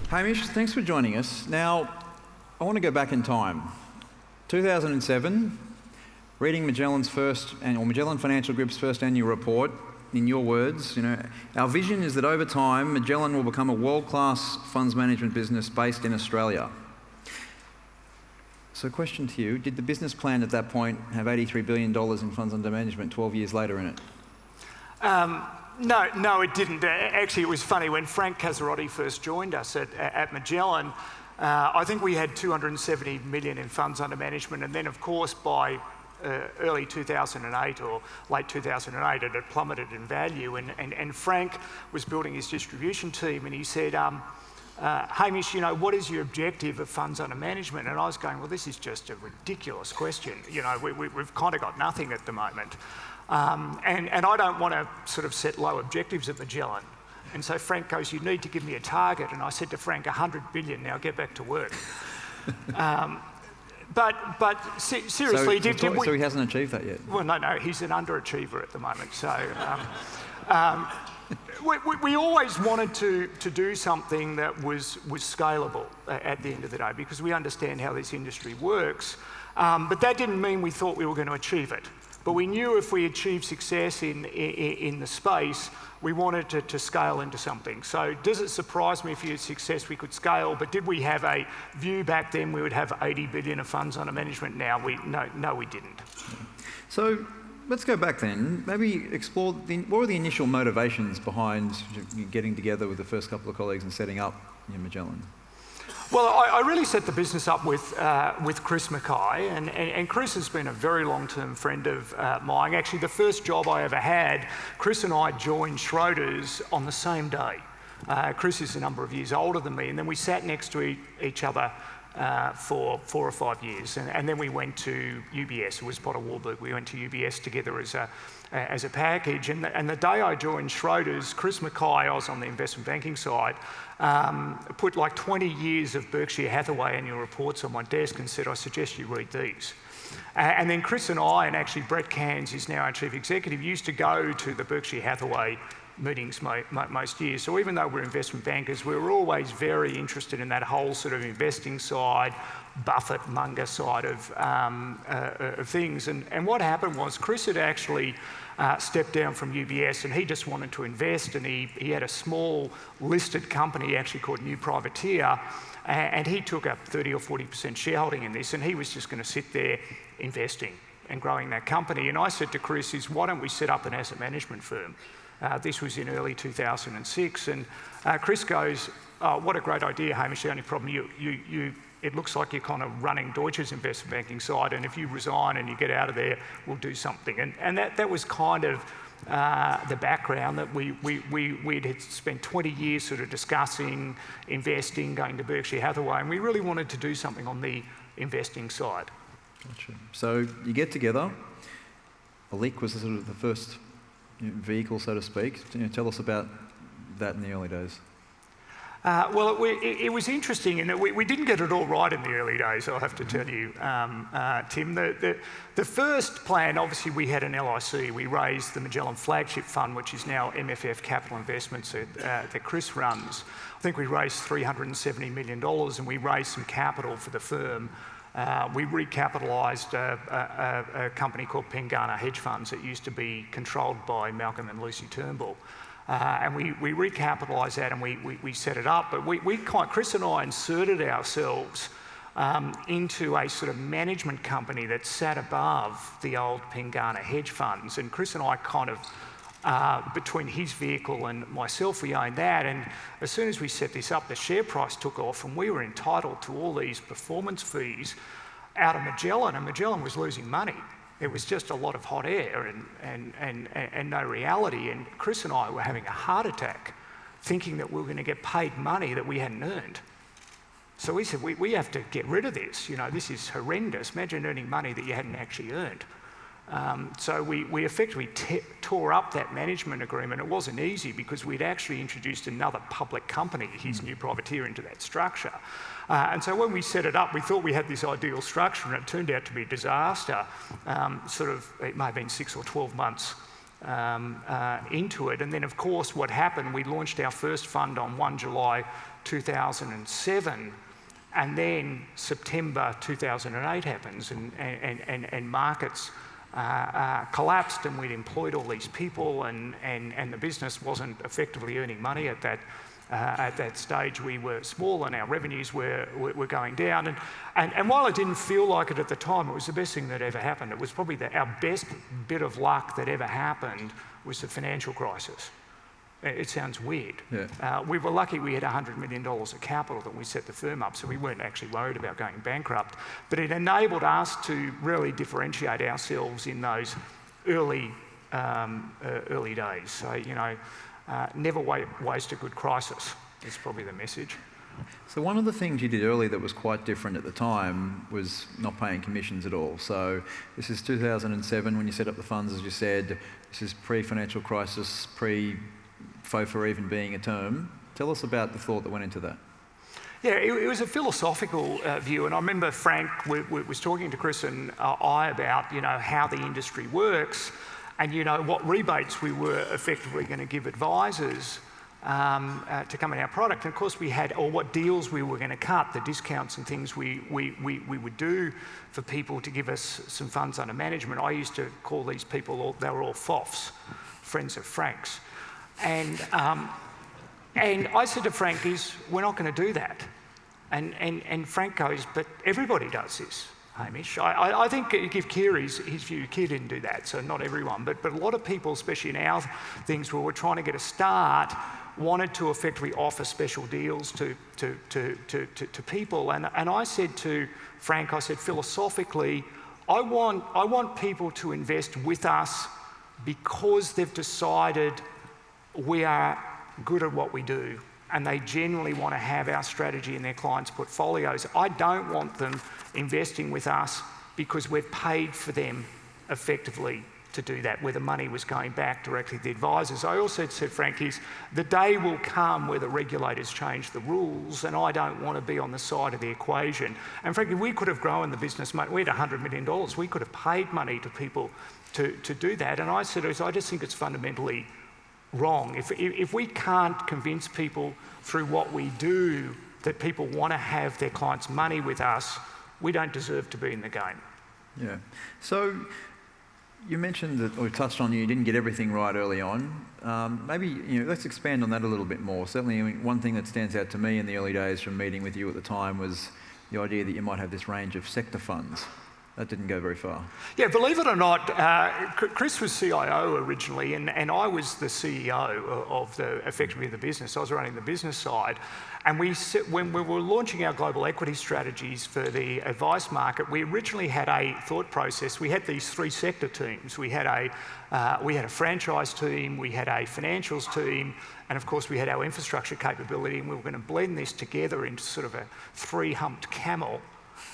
Hamish, thanks for joining us. Now, I want to go back in time. 2007, reading Magellan Financial Group's first annual report. In your words, our vision is that over time, Magellan will become a world-class funds management business based in Australia. So, question to you: did the business plan at that point have $83 billion in funds under management 12 years later in it? No, it didn't. Actually, it was funny. When Frank Casarotti first joined us at Magellan, I think we had 270 million in funds under management, and then, of course, by early 2008 or late 2008, it had plummeted in value. And Frank was building his distribution team, and he said, Hamish, what is your objective of funds under management? And I was going, well, this is just a ridiculous question. We've kind of got nothing at the moment. And I don't want to sort of set low objectives at Magellan. And so Frank goes, you need to give me a target. And I said to Frank, 100 billion, now get back to work. But seriously, so he hasn't achieved that yet? Well, no, he's an underachiever at the moment. So we always wanted to do something that was scalable at the end of the day, because we understand how this industry works. But that didn't mean we thought we were going to achieve it. But we knew if we achieved success in the space, we wanted to scale into something. So does it surprise me if you had success we could scale? But did we have a view back then we would have 80 billion of funds under management now? No, we didn't. So let's go back then. Maybe explore what were the initial motivations behind getting together with the first couple of colleagues and setting up Magellan? Well, I really set the business up with Chris Mackay, and Chris has been a very long-term friend of mine. Actually, the first job I ever had, Chris and I joined Schroders on the same day. Chris is a number of years older than me, and then we sat next to each other for 4 or 5 years, and then we went to UBS. It was Potter Warburg. We went to UBS together as a package, and the day I joined Schroders, Chris Mackay, I was on the investment banking side, put like 20 years of Berkshire Hathaway annual reports on my desk and said, I suggest you read these. And then Chris and I, and actually Brett Cairns, who's now our chief executive, used to go to the Berkshire Hathaway meetings most years. So even though we're investment bankers, we were always very interested in that whole sort of investing side, Buffett, Munger side of things. And what happened was Chris had actually stepped down from UBS, and he just wanted to invest, and he had a small listed company actually called New Privateer, and he took up 30 or 40% shareholding in this, and he was just going to sit there investing and growing that company. And I said to Chris, why don't we set up an asset management firm? This was in early 2006, and Chris goes, oh, what a great idea, Hamish. The only problem, it looks like you're kind of running Deutsche's investment banking side, and if you resign and you get out of there, we'll do something. And that was kind of the background, that we'd had spent 20 years sort of discussing investing, going to Berkshire Hathaway, and we really wanted to do something on the investing side. Gotcha. So you get together. ALIC was sort of the first vehicle, so to speak. Tell us about that in the early days. Well, it was interesting in that we didn't get it all right in the early days, I'll have to tell you, Tim. The first plan, obviously, we had an LIC. We raised the Magellan Flagship Fund, which is now MFF Capital Investments that Chris runs. I think we raised $370 million, and we raised some capital for the firm. We recapitalised a company called Pengana Hedge Funds that used to be controlled by Malcolm and Lucy Turnbull. And we recapitalised that, and we set it up. But Chris and I inserted ourselves into a sort of management company that sat above the old Pengana hedge funds. And Chris and I kind of, between his vehicle and myself, we owned that. And as soon as we set this up, the share price took off, and we were entitled to all these performance fees out of Magellan, and Magellan was losing money. It was just a lot of hot air and no reality. And Chris and I were having a heart attack, thinking that we were going to get paid money that we hadn't earned. So we said, we have to get rid of this. This is horrendous. Imagine earning money that you hadn't actually earned. So we effectively tore up that management agreement. It wasn't easy because we'd actually introduced another public company, his New Privateer, into that structure. And so when we set it up, we thought we had this ideal structure, and it turned out to be a disaster. It may have been 6 or 12 months into it. And then, of course, what happened, we launched our first fund on 1 July 2007, and then September 2008 happens, and markets collapsed, and we'd employed all these people, and the business wasn't effectively earning money at that stage. We were small and our revenues were going down. And while it didn't feel like it at the time, it was the best thing that ever happened. It was probably our best bit of luck that ever happened was the financial crisis. It sounds weird. Yeah. We were lucky we had $100 million of capital that we set the firm up, so we weren't actually worried about going bankrupt. But it enabled us to really differentiate ourselves in those early days. So, never waste a good crisis is probably the message. So one of the things you did early that was quite different at the time was not paying commissions at all. So this is 2007 when you set up the funds, as you said. This is pre-financial crisis, pre-FOFA even being a term. Tell us about the thought that went into that. Yeah, it was a philosophical view, and I remember Frank was talking to Chris and I about how the industry works, and what rebates we were effectively going to give advisors to come in our product. And of course we had, or what deals we were going to cut, the discounts and things we would do for people to give us some funds under management. I used to call these people, they were all FOFs, friends of Frank's. And I said to Frank, we're not going to do that. And Frank goes, but everybody does this, Hamish. I think give Keir his view. Keir didn't do that, so not everyone. But a lot of people, especially in our things where we're trying to get a start, wanted to effectively offer special deals to people. And I said to Frank, philosophically, I want people to invest with us because they've decided we are good at what we do, and they generally want to have our strategy in their clients' portfolios. I don't want them investing with us because we've paid for them effectively to do that, where the money was going back directly to the advisors. I also said, Frank, the day will come where the regulators change the rules, and I don't want to be on the side of the equation. And frankly, we could have grown the business, we had $100 million. We could have paid money to people to do that. And I said, I just think it's fundamentally wrong. If we can't convince people through what we do that people want to have their clients' money with us, we don't deserve to be in the game. Yeah. So you mentioned that, or touched on, you didn't get everything right early on. Maybe let's expand on that a little bit more. Certainly, one thing that stands out to me in the early days from meeting with you at the time was the idea that you might have this range of sector funds. That didn't go very far. Yeah, believe it or not, Chris was CIO originally, and I was the CEO of effectively the business. I was running the business side. And when we were launching our global equity strategies for the advice market, we originally had a thought process. We had these 3 sector teams. We had a franchise team, we had a financials team, and of course we had our infrastructure capability, and we were going to blend this together into sort of a 3-humped camel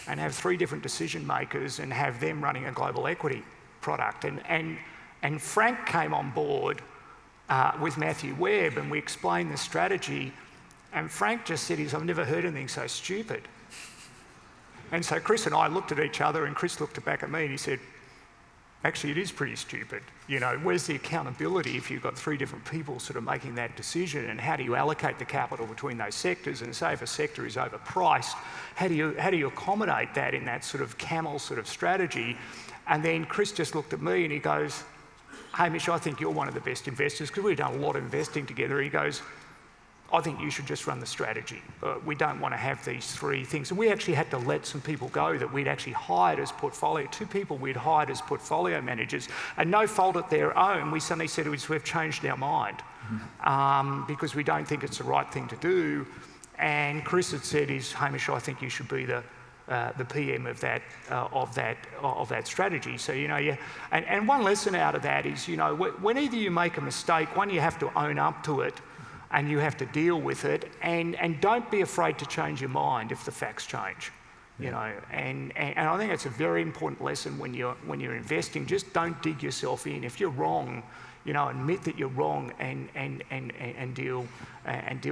and have 3 different decision makers and have them running a global equity product. And Frank came on board with Matthew Webb, and we explained the strategy, and Frank just said, I've never heard anything so stupid. And so Chris and I looked at each other, and Chris looked back at me and he said, actually, it is pretty stupid. Where's the accountability if you've got 3 different people sort of making that decision, and how do you allocate the capital between those sectors? And say if a sector is overpriced, how do you accommodate that in that sort of camel sort of strategy? And then Chris just looked at me and he goes, Hamish, I think you're one of the best investors, because we've done a lot of investing together. He goes, I think you should just run the strategy. We don't want to have these 3 things. And we actually had to let some people go that we'd actually hired as 2 people we'd hired as portfolio managers, and no fault at their own. We suddenly said, we've changed our mind because we don't think it's the right thing to do. And Chris had said, Hamish, I think you should be the PM of that strategy. So and one lesson out of that is whenever you make a mistake, you have to own up to it, and you have to deal with it, and don't be afraid to change your mind if the facts change. And I think that's a very important lesson when you're investing. Just don't dig yourself in. If you're wrong, admit that you're wrong and deal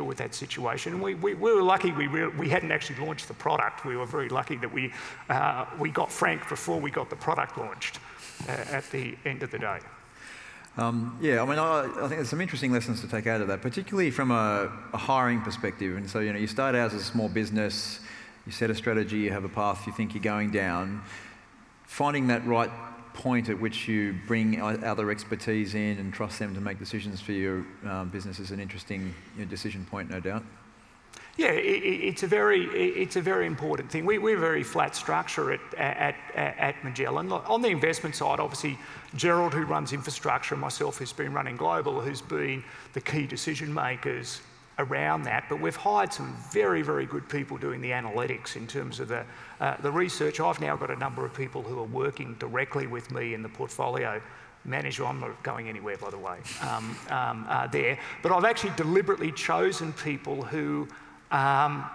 with that situation. And we were lucky we hadn't actually launched the product. We were very lucky that we got Frank before we got the product launched at the end of the day. Yeah, I mean, I think there's some interesting lessons to take out of that, particularly from a hiring perspective. And so, you start out as a small business, you set a strategy, you have a path you think you're going down. Finding that right point at which you bring other expertise in and trust them to make decisions for your business is an interesting decision point, no doubt. Yeah, it's a very important thing. We're a very flat structure at Magellan. On the investment side, obviously, Gerald, who runs infrastructure, and myself, who's been running global, who's been the key decision makers around that. But we've hired some very, very good people doing the analytics in terms of the research. I've now got a number of people who are working directly with me in the portfolio manager. I'm not going anywhere, by the way, there. But I've actually deliberately chosen people who are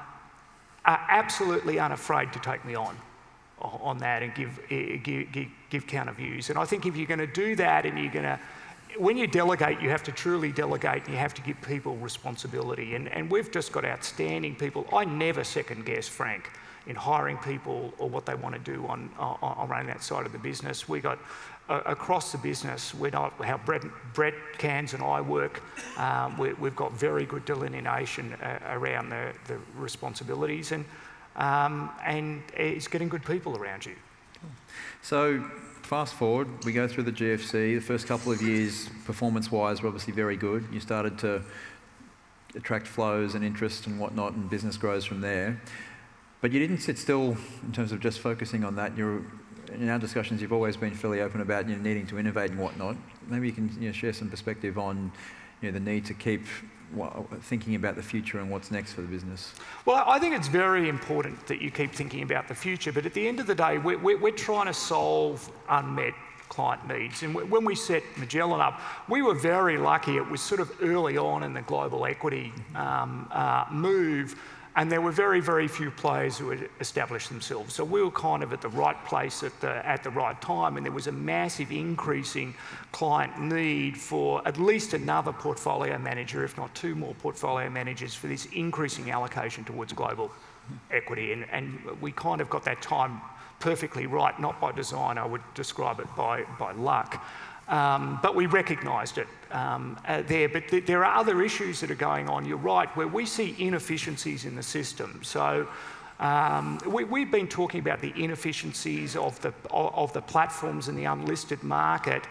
absolutely unafraid to take me on that and give counter views. And I think if you're going to do that, and when you delegate, you have to truly delegate, and you have to give people responsibility. And we've just got outstanding people. I never second guess Frank in hiring people or what they want to do on running that side of the business. We got across the business, how Brett Cairns and I work, we've got very good delineation around the responsibilities, and it's getting good people around you. So fast forward, we go through the GFC. The first couple of years, performance-wise, were obviously very good. You started to attract flows and interest and whatnot, and business grows from there. But you didn't sit still in terms of just focusing on that. In our discussions, you've always been fairly open about needing to innovate and whatnot. Maybe you can share some perspective on the need to keep thinking about the future and what's next for the business. Well, I think it's very important that you keep thinking about the future, but at the end of the day, we're trying to solve unmet client needs. And when we set Magellan up, we were very lucky. It was sort of early on in the global equity move, and there were very, very few players who had established themselves. So we were kind of at the right place at the right time, and there was a massive increasing client need for at least another portfolio manager, if not two more portfolio managers, for this increasing allocation towards global equity. And we kind of got that time perfectly right, not by design. I would describe it by luck. But we recognised it there. But there are other issues that are going on, you're right, where we see inefficiencies in the system. So we've been talking about the inefficiencies of the platforms in the unlisted market.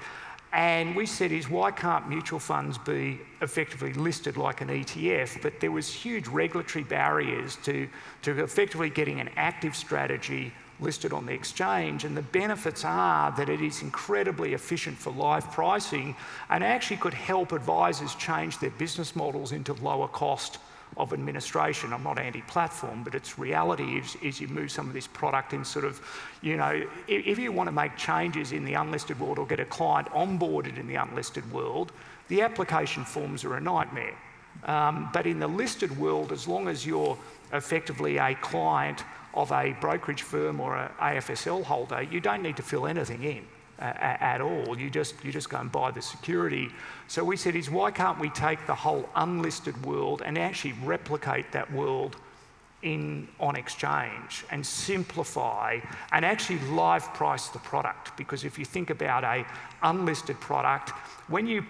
And we said why can't mutual funds be effectively listed like an ETF? But there was huge regulatory barriers to effectively getting an active strategy listed on the exchange, and the benefits are that it is incredibly efficient for live pricing and actually could help advisors change their business models into lower cost of administration. I'm not anti-platform, but its reality is you move some of this product in sort of, if you want to make changes in the unlisted world or get a client onboarded in the unlisted world, the application forms are a nightmare. But in the listed world, as long as you're effectively a client of a brokerage firm or an AFSL holder, you don't need to fill anything in at all. You just go and buy the security. So we said why can't we take the whole unlisted world and actually replicate that world on exchange and simplify and actually live price the product? Because if you think about a unlisted product, when you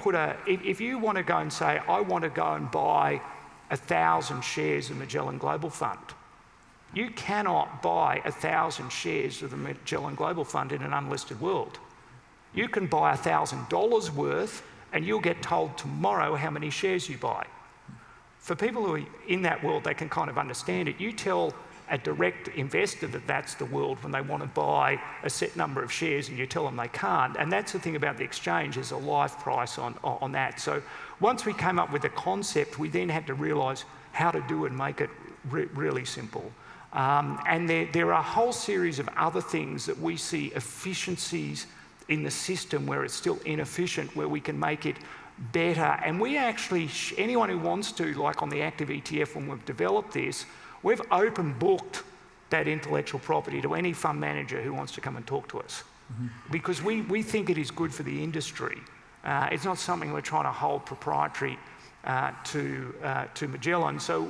if you want to go and say, I want to go and buy 1,000 shares of Magellan Global Fund, you cannot buy 1,000 shares of the Magellan Global Fund in an unlisted world. You can buy $1,000 worth, and you'll get told tomorrow how many shares you buy. For people who are in that world, they can kind of understand it. You tell a direct investor that that's the world when they want to buy a set number of shares, and you tell them they can't. And that's the thing about the exchange, is a live price on that. So once we came up with the concept, we then had to realise how to do it and make it really simple. And there are a whole series of other things that we see efficiencies in the system where it's still inefficient, where we can make it better. And we actually, anyone who wants to, like on the active ETF when we've developed this, we've open booked that intellectual property to any fund manager who wants to come and talk to us. Mm-hmm. Because we think it is good for the industry. It's not something we're trying to hold proprietary to Magellan. So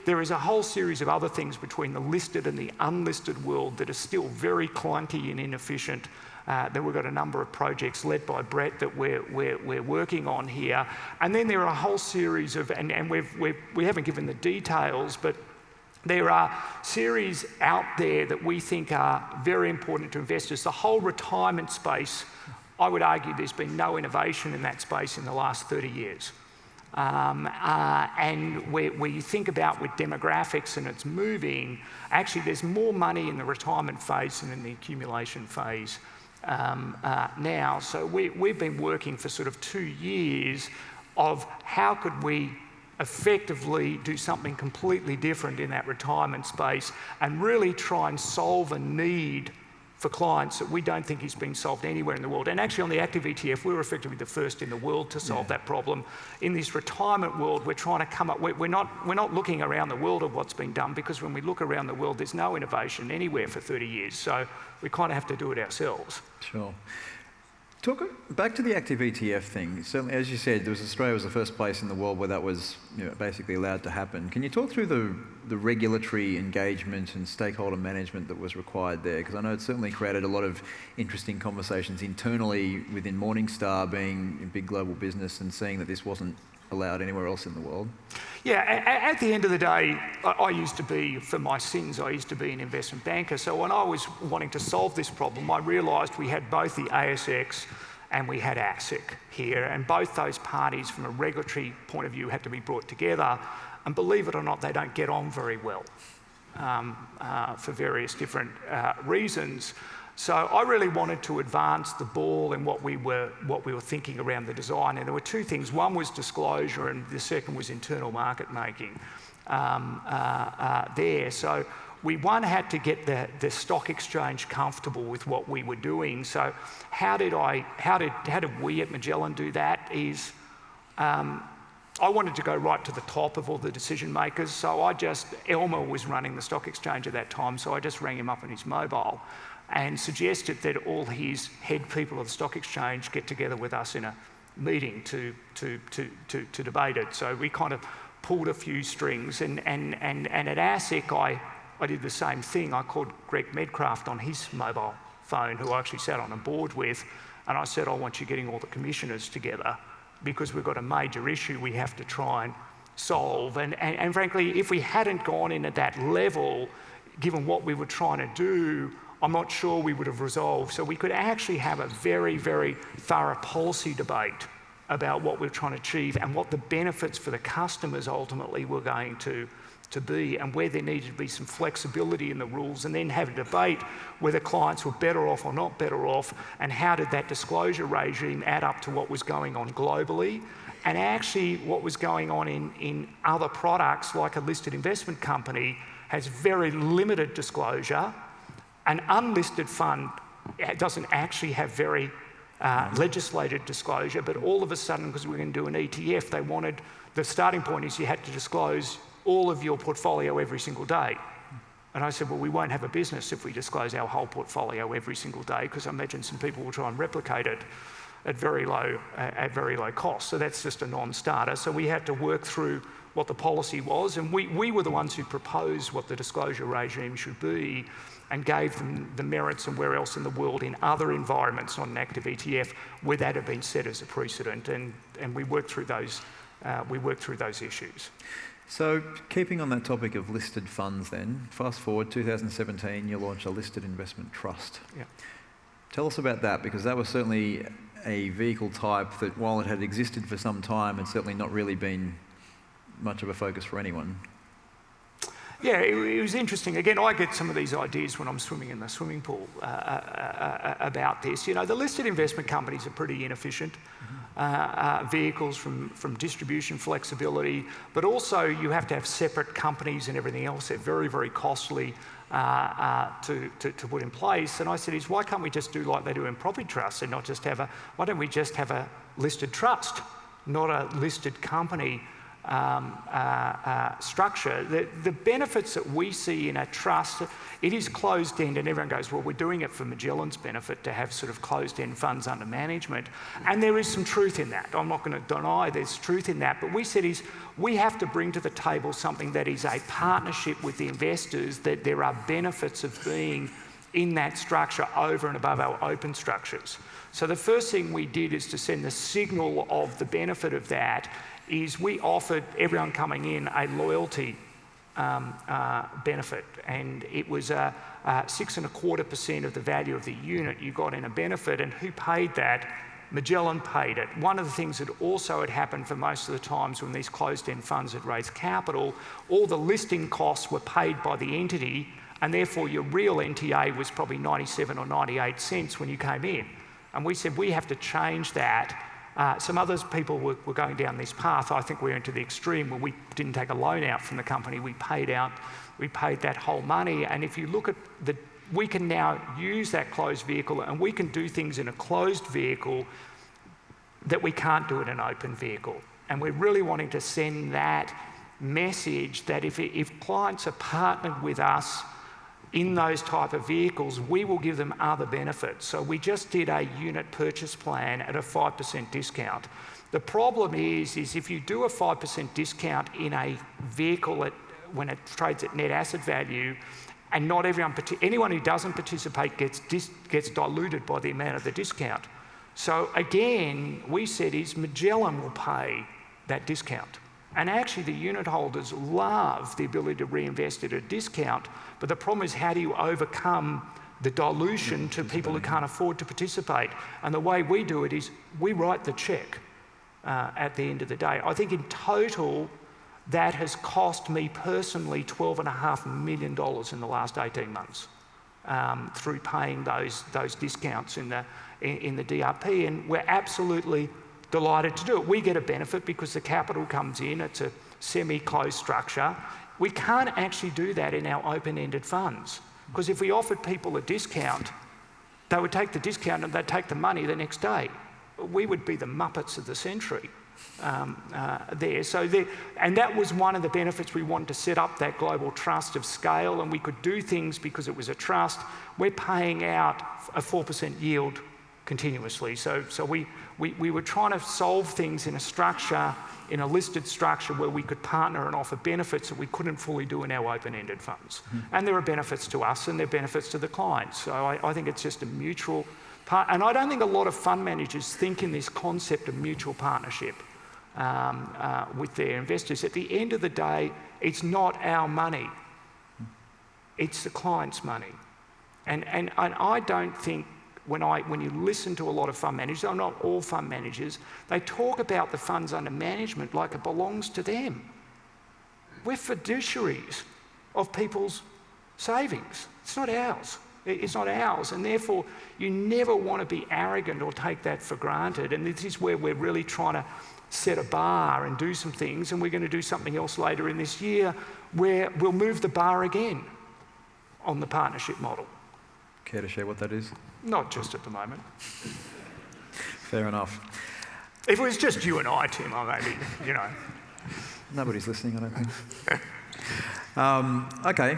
there is a whole series of other things between the listed and the unlisted world that are still very clunky and inefficient, Then we've got a number of projects led by Brett that we're working on here. And then there are a whole series of, and we haven't given the details, but there are series out there that we think are very important to investors. The whole retirement space, I would argue there's been no innovation in that space in the last 30 years. And where you think about with demographics and it's moving, actually there's more money in the retirement phase than in the accumulation phase now. So we've been working for sort of 2 years of how could we effectively do something completely different in that retirement space and really try and solve a need for clients that we don't think is being solved anywhere in the world. And actually on the active ETF, we were effectively the first in the world to solve that problem. In this retirement world, we're trying to come up, we're not looking around the world at what's been done, because when we look around the world, there's no innovation anywhere for 30 years. So we kind of have to do it ourselves. Sure. Talk back to the active ETF thing. Certainly, as you said, Australia was the first place in the world where that was basically allowed to happen. Can you talk through the regulatory engagement and stakeholder management that was required there? Because I know it certainly created a lot of interesting conversations internally within Morningstar, being a big global business and seeing that this wasn't allowed anywhere else in the world. Yeah, at the end of the day, I used to be, for my sins, I used to be an investment banker. So when I was wanting to solve this problem, I realised we had both the ASX and we had ASIC here, and both those parties from a regulatory point of view had to be brought together. And believe it or not, they don't get on very well for various different reasons. So I really wanted to advance the ball in what we were thinking around the design. And there were two things. One was disclosure, and the second was internal market making there. So we had to get the stock exchange comfortable with what we were doing. So how did we at Magellan do that? Is I wanted to go right to the top of all the decision makers. So Elmer was running the stock exchange at that time, so I just rang him up on his mobile and suggested that all his head people of the stock exchange get together with us in a meeting to debate it. So we kind of pulled a few strings, and at ASIC I did the same thing. I called Greg Medcraft on his mobile phone, who I actually sat on a board with, and I said, I want you getting all the commissioners together because we've got a major issue we have to try and solve. And frankly, if we hadn't gone in at that level, given what we were trying to do, I'm not sure we would have resolved. So we could actually have a very, very thorough policy debate about what we're trying to achieve and what the benefits for the customers ultimately were going to be, and where there needed to be some flexibility in the rules, and then have a debate whether clients were better off or not better off, and how did that disclosure regime add up to what was going on globally, and actually what was going on in other products. Like a listed investment company has very limited disclosure. An unlisted fund doesn't actually have very legislated disclosure, but all of a sudden, because we're going to do an ETF, they wanted, the starting point is you had to disclose all of your portfolio every single day. And I said, well, we won't have a business if we disclose our whole portfolio every single day, because I imagine some people will try and replicate it at very low cost. So that's just a non-starter. So we had to work through what the policy was, and we were the ones who proposed what the disclosure regime should be, and gave them the merits and where else in the world in other environments, not an active ETF, where that had been set as a precedent, and we worked through those issues. So keeping on that topic of listed funds then, fast forward 2017, you launched a listed investment trust. Yeah. Tell us about that, because that was certainly a vehicle type that, while it had existed for some time, had certainly not really been much of a focus for anyone. Yeah, it was interesting. Again, I get some of these ideas when I'm swimming in the swimming pool about this. You know, the listed investment companies are pretty inefficient vehicles from distribution flexibility, but also you have to have separate companies and everything else. They're very, very costly to put in place. And I said, why can't we just do like they do in property trusts and not just have why don't we just have a listed trust, not a listed company structure? The benefits that we see in a trust, it is closed-end, and everyone goes, well, we're doing it for Magellan's benefit to have sort of closed-end funds under management. And there is some truth in that. I'm not going to deny there's truth in that, but we said we have to bring to the table something that is a partnership with the investors, that there are benefits of being in that structure over and above our open structures. So the first thing we did is to send the signal of the benefit of that is we offered everyone coming in a loyalty benefit, and it was 6.25% of the value of the unit you got in a benefit. And who paid that? Magellan paid it. One of the things that also had happened for most of the times when these closed-end funds had raised capital, all the listing costs were paid by the entity, and therefore your real NTA was probably 97 or 98 cents when you came in. And we said, we have to change that. Some other people were going down this path. I think we went to the extreme where we didn't take a loan out from the company. We paid that whole money. And if you look at we can now use that closed vehicle, and we can do things in a closed vehicle that we can't do in an open vehicle. And we're really wanting to send that message that if clients are partnered with us in those type of vehicles, we will give them other benefits. So we just did a unit purchase plan at a 5% discount. The problem is if you do a 5% discount in a vehicle when it trades at net asset value, and not anyone who doesn't participate gets diluted by the amount of the discount. So again, we said is Magellan will pay that discount. And actually the unit holders love the ability to reinvest at a discount, but the problem is how do you overcome the dilution to people who can't afford to participate? And the way we do it is we write the cheque at the end of the day. I think in total, that has cost me personally $12.5 million in the last 18 months through paying those discounts in the DRP, and we're absolutely delighted to do it. We get a benefit because the capital comes in. It's a semi-closed structure. We can't actually do that in our open-ended funds, because if we offered people a discount, they would take the discount and they'd take the money the next day. We would be the Muppets of the century. And that was one of the benefits. We wanted to set up that global trust of scale, and we could do things because it was a trust. We're paying out a 4% yield continuously. So we were trying to solve things in a structure, in a listed structure where we could partner and offer benefits that we couldn't fully do in our open-ended funds. And there are benefits to us and there are benefits to the clients. So I think it's just a mutual part. And I don't think a lot of fund managers think in this concept of mutual partnership with their investors. At the end of the day, it's not our money. It's the client's money. And I don't think when you listen to a lot of fund managers, though not all fund managers, they talk about the funds under management like it belongs to them. We're fiduciaries of people's savings. It's not ours. It's not ours, and therefore you never want to be arrogant or take that for granted. And this is where we're really trying to set a bar and do some things, and we're going to do something else later in this year where we'll move the bar again on the partnership model. Care to share what that is? Not just at the moment. Fair enough. If it was just you and I, Tim, I maybe, Nobody's listening, I don't think. Okay.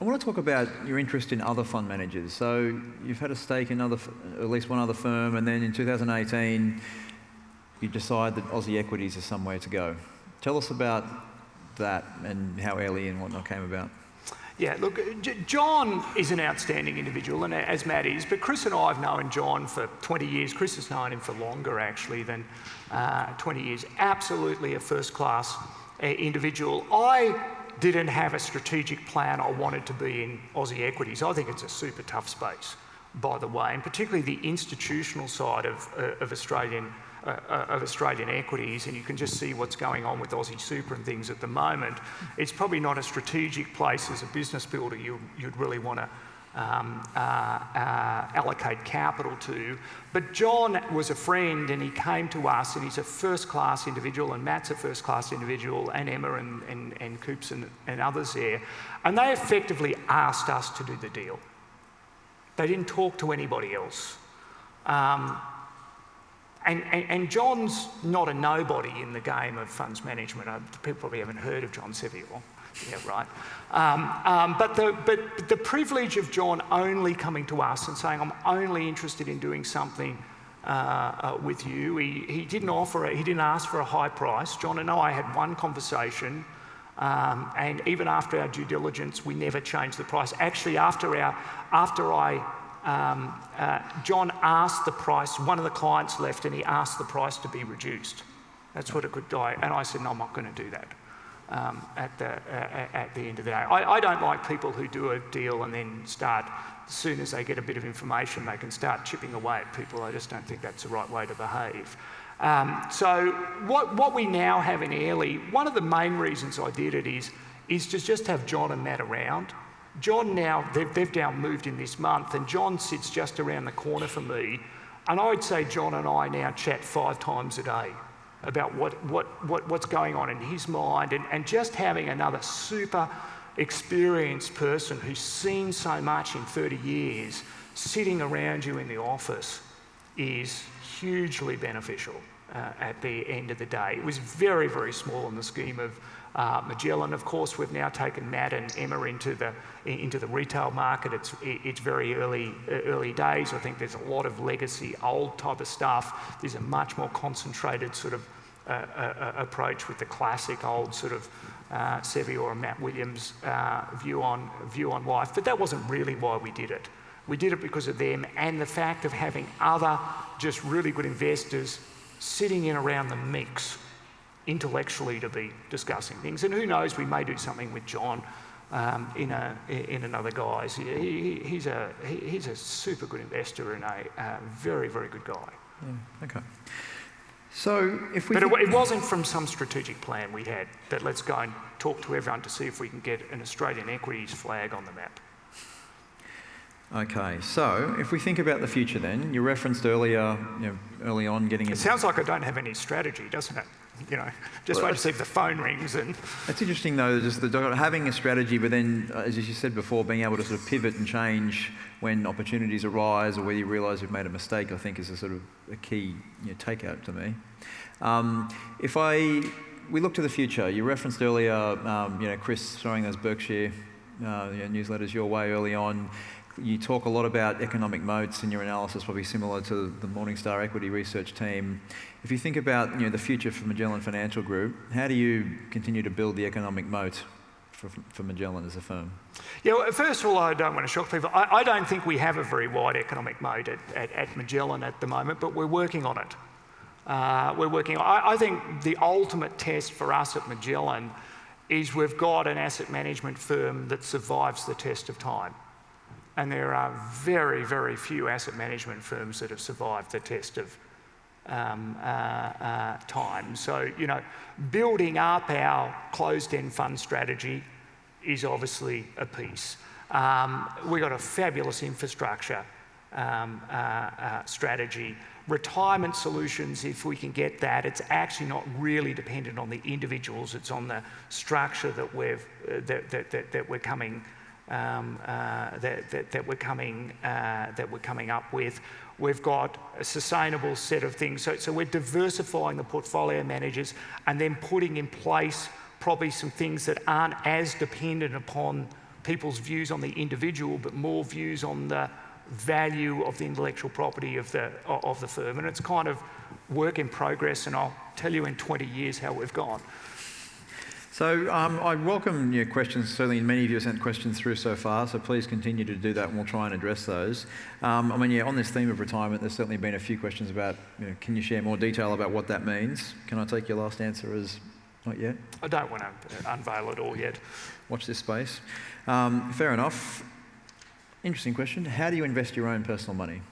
I want to talk about your interest in other fund managers. So you've had a stake in at least one other firm, and then in 2018, you decide that Aussie equities is somewhere to go. Tell us about that and how Ellie and whatnot came about. Yeah, look, John is an outstanding individual, and as Matt is, but Chris and I have known John for 20 years. Chris has known him for longer, actually, than 20 years. Absolutely a first-class individual. I didn't have a strategic plan I wanted to be in Aussie equities. I think it's a super tough space, by the way, and particularly the institutional side of Australian equities, and you can just see what's going on with Aussie Super and things at the moment. It's probably not a strategic place as a business builder you'd really want to allocate capital to. But John was a friend, and he came to us, and he's a first-class individual, and Matt's a first-class individual, and Emma and Coops and others there. And they effectively asked us to do the deal. They didn't talk to anybody else. And John's not a nobody in the game of funds management. People probably haven't heard of John Sevier. Yeah, right. But the privilege of John only coming to us and saying, I'm only interested in doing something with you. He didn't ask for a high price. John and I had one conversation. And even after our due diligence, we never changed the price. Actually, John asked the price, one of the clients left and he asked the price to be reduced. That's what it could die. And I said, no, I'm not going to do that at the end of the day. I don't like people who do a deal and then start, as soon as they get a bit of information, they can start chipping away at people. I just don't think that's the right way to behave. So what we now have in Airlie, one of the main reasons I did it is to just have John and Matt around. John now, they've now moved in this month, and John sits just around the corner from me, and I would say John and I now chat 5 times a day about what's going on in his mind, and just having another super experienced person who's seen so much in 30 years sitting around you in the office is hugely beneficial at the end of the day. It was very, very small in the scheme of Magellan. Of course, we've now taken Matt and Emma into the retail market. It's very early days. I think there's a lot of legacy, old type of stuff. There's a much more concentrated sort of approach with the classic old sort of Sevi or Matt Williams view on life. But that wasn't really why we did it. We did it because of them and the fact of having other just really good investors sitting in around the mix intellectually to be discussing things. And who knows, we may do something with John in another guise. He's a super good investor and a very, very good guy. Yeah, okay. So if we... But it wasn't from some strategic plan we had that let's go and talk to everyone to see if we can get an Australian equities flag on the map. Okay, so if we think about the future then, you referenced earlier, early on getting... It sounds like I don't have any strategy, doesn't it? Just wait to see if the phone rings and... It's interesting though, just having a strategy, but then, as you said before, being able to sort of pivot and change when opportunities arise or whether you realise you've made a mistake, I think is a sort of a key takeout to me. We look to the future, you referenced earlier, Chris throwing those Berkshire newsletters your way early on. You talk a lot about economic moats in your analysis, probably similar to the Morningstar equity research team. If you think about the future for Magellan Financial Group, how do you continue to build the economic moat for Magellan as a firm? Yeah, well, first of all, I don't want to shock people. I don't think we have a very wide economic moat at Magellan at the moment, but we're working on it. I think the ultimate test for us at Magellan is we've got an asset management firm that survives the test of time. And there are very, very few asset management firms that have survived the test of time. So, building up our closed-end fund strategy is obviously a piece. We've got a fabulous infrastructure strategy. Retirement solutions, if we can get that, it's actually not really dependent on the individuals. It's on the structure that we're coming up with. We've got a sustainable set of things. So we're diversifying the portfolio managers and then putting in place probably some things that aren't as dependent upon people's views on the individual, but more views on the value of the intellectual property of the firm. And it's kind of work in progress, and I'll tell you in 20 years how we've gone. So I welcome your questions. Certainly many of you have sent questions through so far, so please continue to do that and we'll try and address those. On this theme of retirement, there's certainly been a few questions about, can you share more detail about what that means? Can I take your last answer as not yet? I don't want to unveil it all yet. Watch this space. Fair enough. Interesting question. How do you invest your own personal money?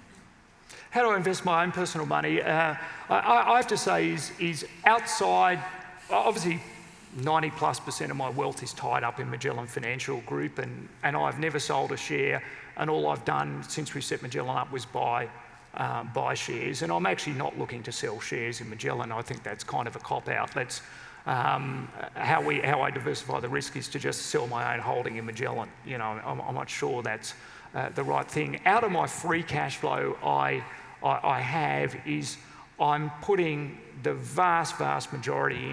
How do I invest my own personal money? I have to say is outside, obviously, 90+% of my wealth is tied up in Magellan Financial Group, and I've never sold a share, and all I've done since we set Magellan up was buy shares, and I'm actually not looking to sell shares in Magellan. I think that's kind of a cop-out. That's how I diversify the risk is to just sell my own holding in Magellan. I'm not sure that's the right thing. Out of my free cash flow I have is I'm putting the vast majority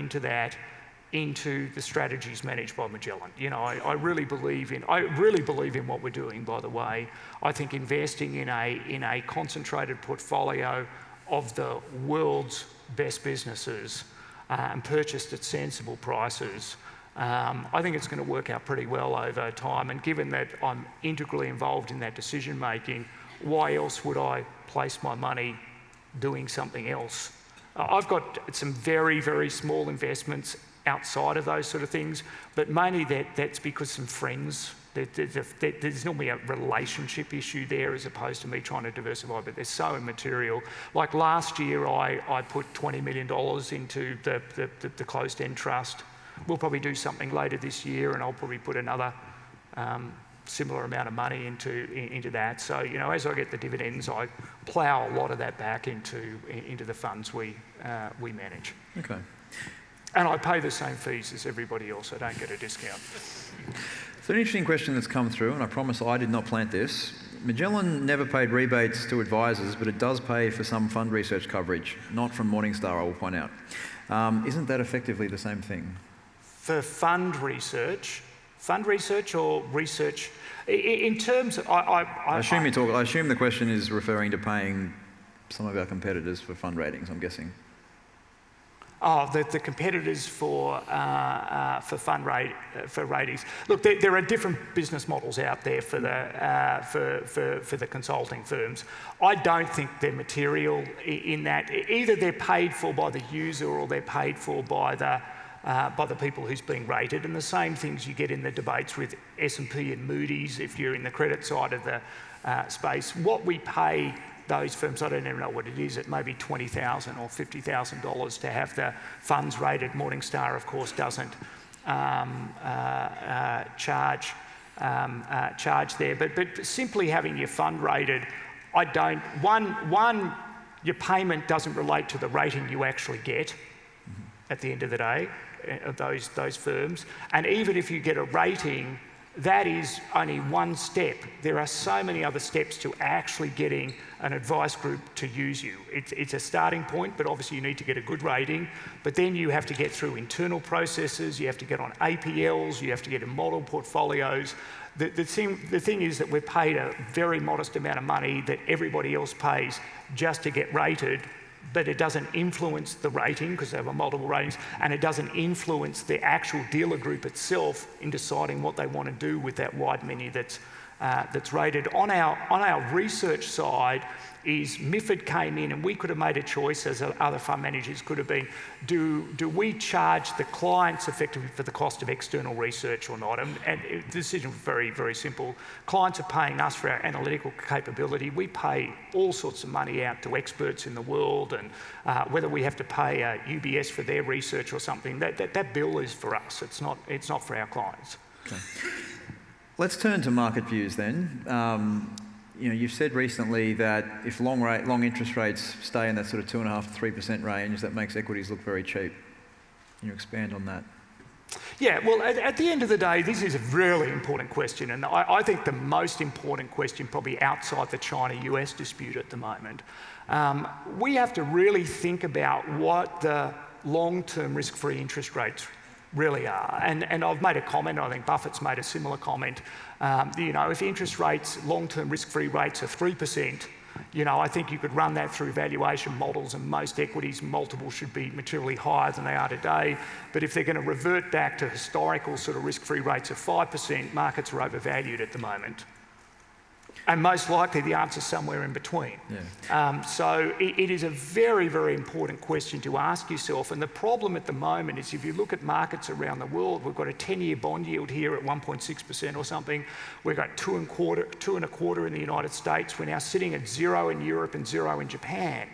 into the strategies managed by Magellan. I really believe in what we're doing, by the way. I think investing in a concentrated portfolio of the world's best businesses and purchased at sensible prices I think it's going to work out pretty well over time, and given that I'm integrally involved in that decision making, why else would I place my money doing something else? I've got some very, very small investments outside of those sort of things, but mainly that's because some friends, there's normally a relationship issue there as opposed to me trying to diversify, but they're so immaterial. Like last year, I put $20 million into the closed-end trust. We'll probably do something later this year, and I'll probably put another similar amount of money into that. So, you know, as I get the dividends, I plough a lot of that back into the funds we manage. Okay. And I pay the same fees as everybody else. I don't get a discount. So an interesting question that's come through, and I promise I did not plant this. Magellan never paid rebates to advisors, but it does pay for some fund research coverage, not from Morningstar, I will point out. Isn't that effectively the same thing? For fund research or research, in terms of, I assume the question is referring to paying some of our competitors for fund ratings, I'm guessing. Oh, the competitors for ratings. Look, there are different business models out there for the consulting firms. I don't think they're material in that. Either they're paid for by the user or they're paid for by the people who's being rated, and the same things you get in the debates with S&P and Moody's if you're in the credit side of the space. What we pay those firms, I don't even know what it is, it may be $20,000 or $50,000 to have the funds rated. Morningstar, of course, doesn't charge there. But simply having your fund rated, I don't. One, your payment doesn't relate to the rating you actually get at the end of the day of those firms. And even if you get a rating, that is only one step. There are so many other steps to actually getting an advice group to use you. It's a starting point, but obviously you need to get a good rating. But then you have to get through internal processes, you have to get on APLs, you have to get in model portfolios. The thing is that we're paid a very modest amount of money that everybody else pays just to get rated, but it doesn't influence the rating because they have multiple ratings, and it doesn't influence the actual dealer group itself in deciding what they want to do with that wide menu that's rated. On our research side is MiFID came in and we could have made a choice, as other fund managers could have been, do we charge the clients effectively for the cost of external research or not? And the decision was very, very simple. Clients are paying us for our analytical capability. We pay all sorts of money out to experts in the world, and whether we have to pay UBS for their research or something, that bill is for us. It's not for our clients. Okay. Let's turn to market views then. You've said recently that if long interest rates stay in that sort of 2.5% to 3% range, that makes equities look very cheap. Can you expand on that? Yeah, well, at the end of the day, this is a really important question, and I think the most important question probably outside the China-US dispute at the moment. We have to really think about what the long-term risk-free interest rates really are. And I've made a comment, I think Buffett's made a similar comment. If interest rates, long-term risk-free rates are 3%, I think you could run that through valuation models, and most equities multiples should be materially higher than they are today. But if they're going to revert back to historical sort of risk-free rates of 5%, markets are overvalued at the moment. And most likely the answer's somewhere in between. Yeah. So it is a very, very important question to ask yourself. And the problem at the moment is if you look at markets around the world, we've got a 10-year bond yield here at 1.6% or something. We've got 2.25% in the United States. We're now sitting at 0 in Europe and 0 in Japan.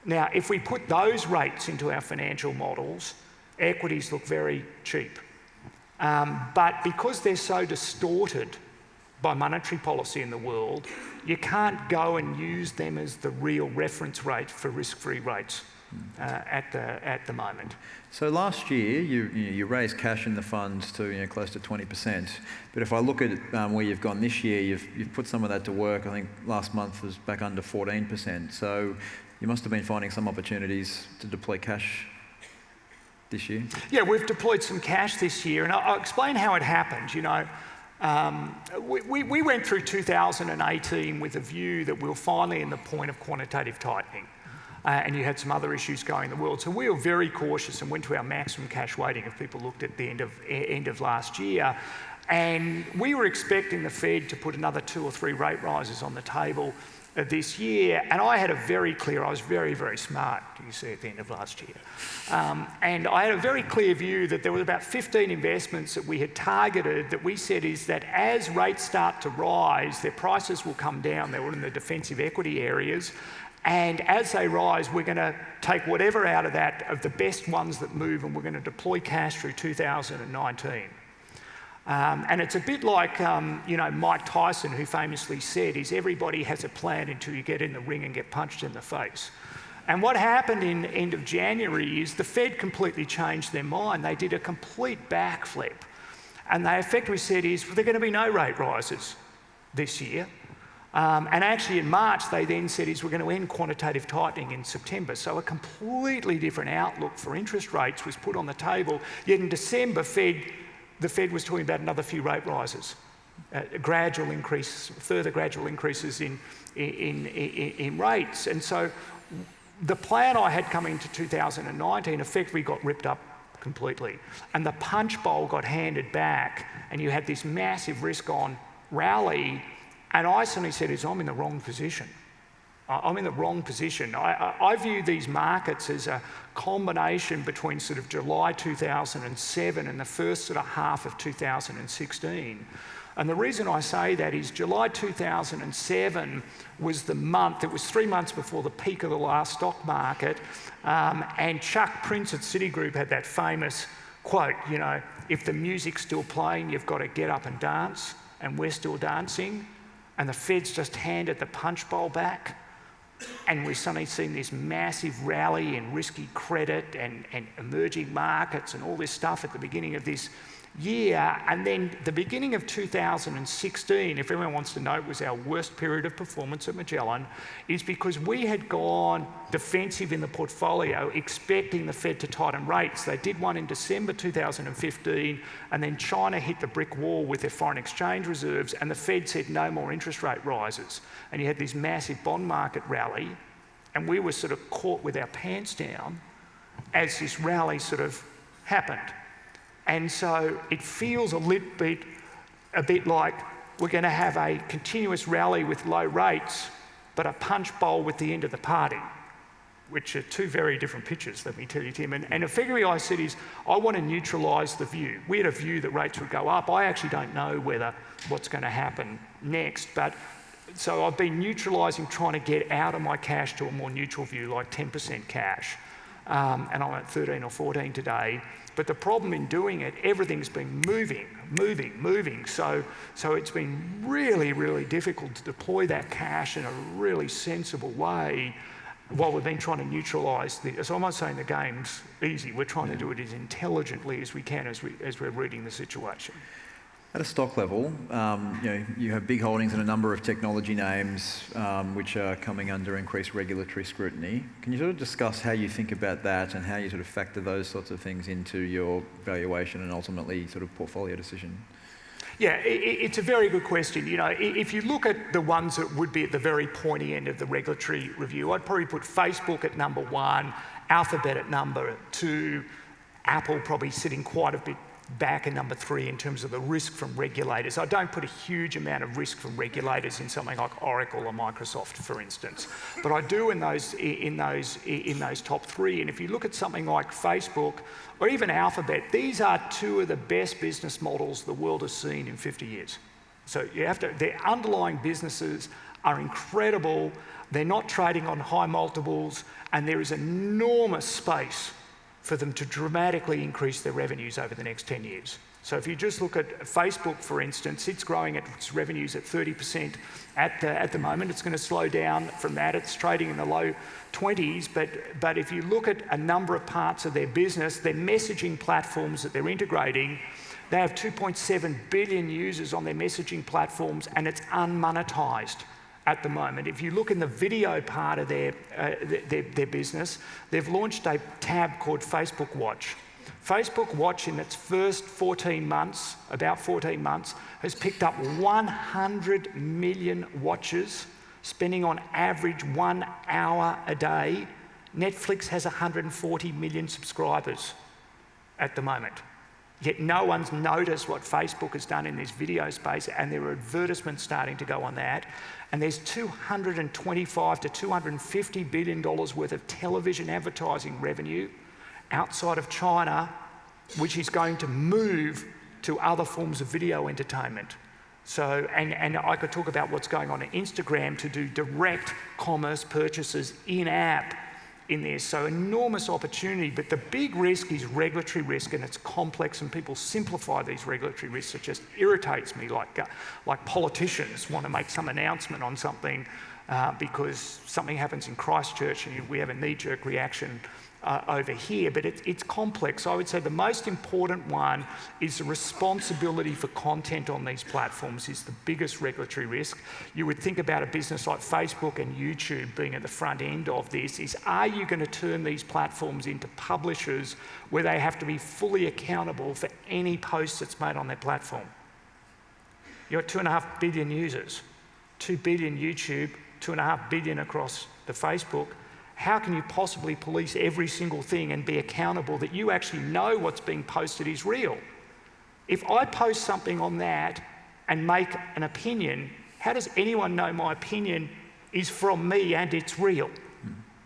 Now, if we put those rates into our financial models, equities look very cheap. But because they're so distorted by monetary policy in the world, you can't go and use them as the real reference rate for risk-free rates at the moment. So last year, you raised cash in the funds to close to 20%. But if I look at where you've gone this year, you've put some of that to work. I think last month was back under 14%. So you must have been finding some opportunities to deploy cash this year. Yeah, we've deployed some cash this year, and I'll explain how it happened. We went through 2018 with a view that we were finally in the point of quantitative tightening. and you had some other issues going in the world. So we were very cautious and went to our maximum cash weighting if people looked at the end of last year. And we were expecting the Fed to put another 2 or 3 rate rises on the table this year, and I had a very clear, I was very, very smart, you see, at the end of last year. And I had a very clear view that there were about 15 investments that we had targeted that we said is that as rates start to rise, their prices will come down. They were in the defensive equity areas. And as they rise, we're going to take whatever out of that, of the best ones that move, and we're going to deploy cash through 2019. And it's a bit like, Mike Tyson, who famously said, is everybody has a plan until you get in the ring and get punched in the face. And what happened in end of January is the Fed completely changed their mind. They did a complete backflip. And they effectively said there are going to be no rate rises this year. And actually in March, they then said we're going to end quantitative tightening in September. So a completely different outlook for interest rates was put on the table. Yet in December, the Fed was talking about another few rate rises, further gradual increases in rates. And so the plan I had coming into 2019 effectively got ripped up completely. And the punch bowl got handed back, and you had this massive risk-on rally. And I suddenly said, I'm in the wrong position. I'm in the wrong position. I view these markets as a combination between sort of July 2007 and the first sort of half of 2016. And the reason I say that is July 2007 was the month, it was 3 months before the peak of the last stock market, and Chuck Prince at Citigroup had that famous quote, if the music's still playing, you've got to get up and dance, and we're still dancing. And the Fed's just handed the punch bowl back. And we've suddenly seen this massive rally in risky credit and emerging markets and all this stuff at the beginning of this year. And then the beginning of 2016, if everyone wants to know, it was our worst period of performance at Magellan, is because we had gone defensive in the portfolio, expecting the Fed to tighten rates. They did one in December 2015, and then China hit the brick wall with their foreign exchange reserves, and the Fed said no more interest rate rises. And you had this massive bond market rally, and we were sort of caught with our pants down as this rally sort of happened. And so it feels a bit like we're going to have a continuous rally with low rates, but a punch bowl with the end of the party, which are two very different pictures, let me tell you, Tim. And effectively I said I want to neutralise the view. We had a view that rates would go up. I actually don't know what's going to happen next, but so I've been neutralising, trying to get out of my cash to a more neutral view, like 10% cash. And I'm at 13 or 14 today. But the problem in doing it, everything's been moving. So it's been really, really difficult to deploy that cash in a really sensible way while we've been trying to neutralise the. So I'm not saying the game's easy. We're trying to do it as intelligently as we can as we're reading the situation. At a stock level, you have big holdings in a number of technology names which are coming under increased regulatory scrutiny. Can you sort of discuss how you think about that and how you sort of factor those sorts of things into your valuation and ultimately sort of portfolio decision? Yeah, it's a very good question. If you look at the ones that would be at the very pointy end of the regulatory review, I'd probably put Facebook at number 1, Alphabet at number 2, Apple probably sitting quite a bit back in number 3 in terms of the risk from regulators. I don't put a huge amount of risk from regulators in something like Oracle or Microsoft, for instance, but I do in those top 3. And if you look at something like Facebook or even Alphabet, these are 2 of the best business models the world has seen in 50 years. So their underlying businesses are incredible. They're not trading on high multiples, and there is enormous space for them to dramatically increase their revenues over the next 10 years. So if you just look at Facebook, for instance, it's growing its revenues at 30% at the moment. It's going to slow down from that. It's trading in the low 20s, but if you look at a number of parts of their business, their messaging platforms that they're integrating, they have 2.7 billion users on their messaging platforms, and it's unmonetized at the moment. If you look in the video part of their business, they've launched a tab called Facebook Watch. Facebook Watch in its first 14 months, about 14 months, has picked up 100 million watches, spending on average 1 hour a day Netflix has 140 million subscribers at the moment. Yet no one's noticed what Facebook has done in this video space, and there are advertisements starting to go on that. And there's $225 to $250 billion worth of television advertising revenue outside of China, which is going to move to other forms of video entertainment. So, and I could talk about what's going on Instagram to do direct commerce purchases in-app in this. So enormous opportunity, but the big risk is regulatory risk, and it's complex, and people simplify these regulatory risks. It just irritates me, like politicians want to make some announcement on something because something happens in Christchurch and we have a knee-jerk reaction over here, but it's complex. I would say the most important one is the responsibility for content on these platforms is the biggest regulatory risk. You would think about a business like Facebook and YouTube being at the front end of this, is are you going to turn these platforms into publishers where they have to be fully accountable for any post that's made on their platform? You're 2.5 billion users, 2 billion YouTube, 2.5 billion across the Facebook. How can you possibly police every single thing and be accountable that you actually know what's being posted is real? If I post something on that and make an opinion, how does anyone know my opinion is from me and it's real?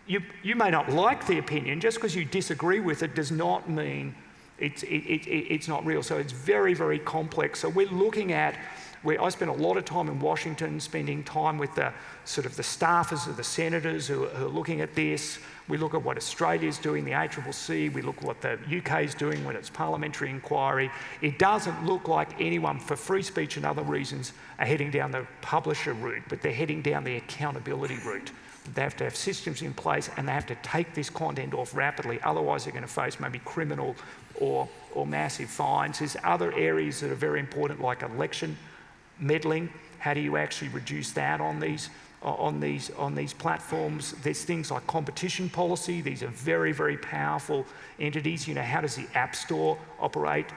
You may not like the opinion, just because you disagree with it does not mean it's not real. So it's very, very complex. So we're looking at, I spent a lot of time in Washington spending time with the sort of the staffers of the senators who are looking at this. We look at what Australia's doing, the ACCC. We look at what the UK's doing when it's parliamentary inquiry. It doesn't look like anyone, for free speech and other reasons, are heading down the publisher route, but they're heading down the accountability route. They have to have systems in place, and they have to take this content off rapidly. Otherwise, they're going to face maybe criminal or massive fines. There's other areas that are very important, like election meddling. How do you actually reduce that on these platforms? There's things like competition policy. These are very, very powerful entities. You know, how does the App Store operate?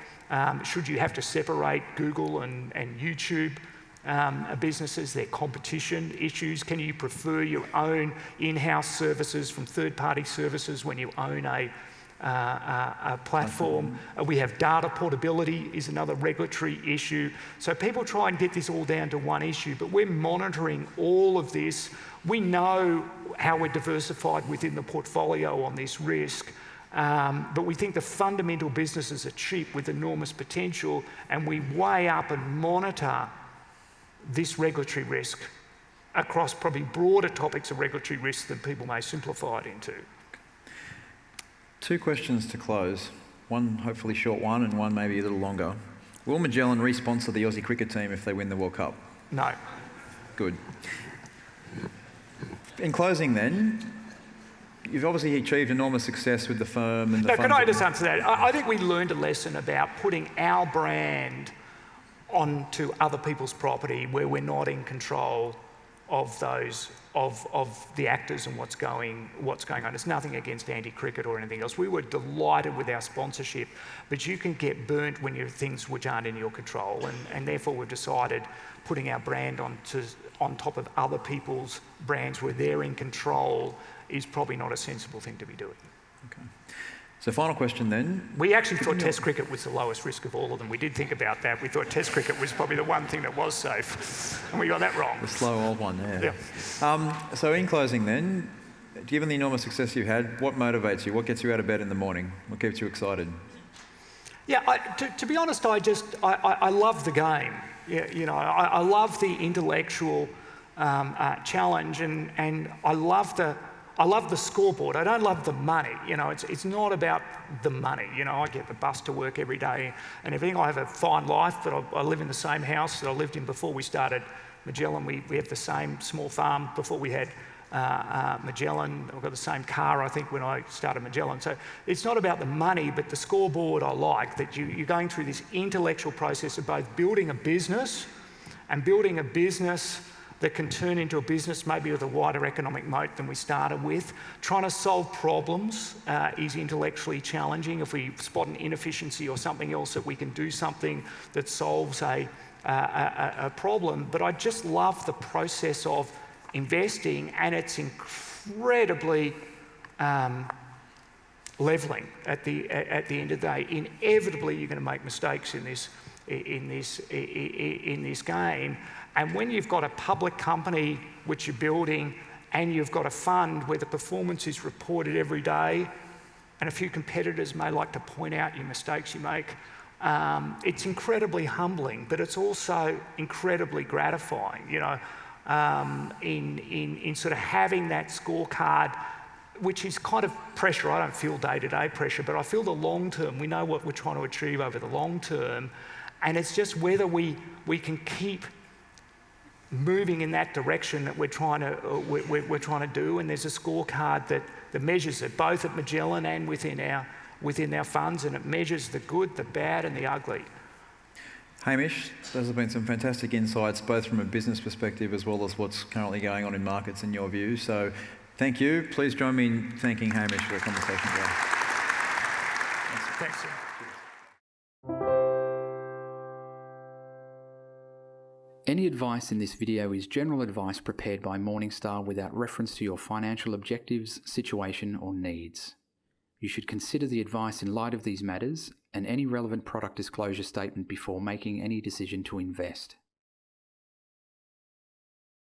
Should you have to separate Google and YouTube businesses, their competition issues? Can you prefer your own in-house services from third-party services when you own a platform? We have data portability is another regulatory issue. So people try and get this all down to one issue, but we're monitoring all of this. We know how we're diversified within the portfolio on this risk, but we think the fundamental businesses are cheap with enormous potential, and we weigh up and monitor this regulatory risk across probably broader topics of regulatory risk than people may simplify it into. Two questions to close. One hopefully short one, and one maybe a little longer. Will Magellan re-sponsor the Aussie cricket team if they win the World Cup? No. Good. In closing then, you've obviously achieved enormous success with the firm and the can I just answer that? I think we learned a lesson about putting our brand onto other people's property where we're not in control of those of the actors and what's going on. It's nothing against anti-cricket or anything else. We were delighted with our sponsorship, but you can get burnt when you're things which aren't in your control, and therefore we've decided putting our brand on top of other people's brands where they're in control is probably not a sensible thing to be doing. Okay. So final question then. We actually thought Test cricket was the lowest risk of all of them. We did think about that. We thought Test cricket was probably the one thing that was safe, and we got that wrong. The slow old one, yeah. So in closing then, given the enormous success you've had, what motivates you? What gets you out of bed in the morning? What keeps you excited? Yeah, to be honest, I love the game. Yeah, you know, I love the intellectual challenge, and I love the scoreboard. I don't love the money. You know, it's not about the money. You know, I get the bus to work every day and everything. I have a fine life, but I live in the same house that I lived in before we started Magellan. We have the same small farm before we had Magellan. I've got the same car, I think, when I started Magellan. So it's not about the money, but the scoreboard I like, that you're going through this intellectual process of both building a business and building a business that can turn into a business maybe with a wider economic moat than we started with. Trying to solve problems is intellectually challenging. If we spot an inefficiency or something else, that we can do something that solves a problem. But I just love the process of investing, and it's incredibly levelling at the end of the day. Inevitably, you're going to make mistakes in this game. And when you've got a public company which you're building, and you've got a fund where the performance is reported every day, and a few competitors may like to point out your mistakes you make, it's incredibly humbling, but it's also incredibly gratifying, you know, in sort of having that scorecard, which is kind of pressure. I don't feel day-to-day pressure, but I feel the long term. We know what we're trying to achieve over the long term, and it's just whether we can keep moving in that direction that we're trying to do. And there's a scorecard that measures it, both at Magellan and within our funds, and it measures the good, the bad, and the ugly. Hamish, those have been some fantastic insights, both from a business perspective as well as what's currently going on in markets in your view. So thank you. Please join me in thanking Hamish for the conversation today. Thanks, sir. Any advice in this video is general advice prepared by Morningstar without reference to your financial objectives, situation, or needs. You should consider the advice in light of these matters and any relevant product disclosure statement before making any decision to invest.